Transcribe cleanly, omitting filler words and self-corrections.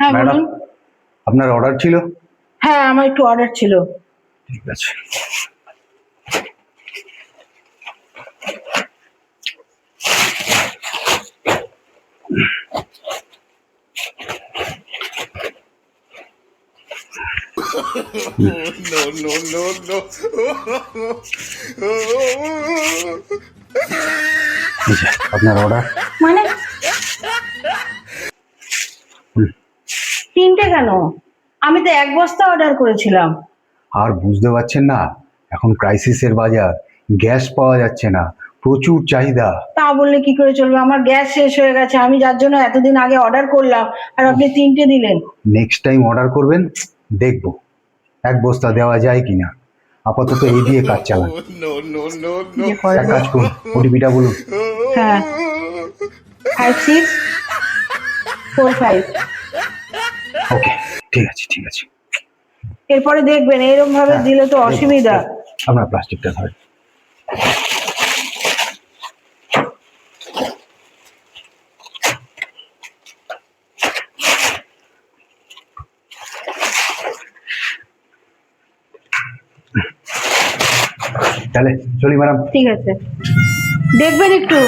হ্যাঁ ম্যাডাম, বলুন। আপনার অর্ডার ছিল? হ্যাঁ আমার একটু অর্ডার ছিল। ঠিক আছে। No, no, no, no. এই যে আপনার অর্ডার। মানে তিনটে কেন? আমি তো এক বস্তা অর্ডার করেছিলাম। আর বুঝতে পারছেন না, এখন ক্রাইসিসের বাজার, গ্যাস পাওয়া যাচ্ছে না, প্রচুর চাহিদা। তা বললে কি করে চলবে, আমার গ্যাস শেষ হয়ে গেছে, আমি যার জন্য এতদিন আগে অর্ডার করলাম আর আপনি তিনটে দিলেন। নেক্সট টাইম অর্ডার করবেন, দেখবো এক বস্তা দেওয়া যায় কিনা। আপাতত এই দিয়ে কাজ চালান। No, no, no, no. যে করে এক দেয়। কাজ করুন, ওটিপিটা বলুন। হ্যাঁ 5645। ওকে, ঠিক আছে ঠিক আছে। এরপরে দেখবেন এরকম ভাবে দিলে তো অসুবিধা। আপনার প্লাস্টিকটা ধরে। তাহলে চলি ম্যাডাম। ঠিক আছে, দেখবেন একটু।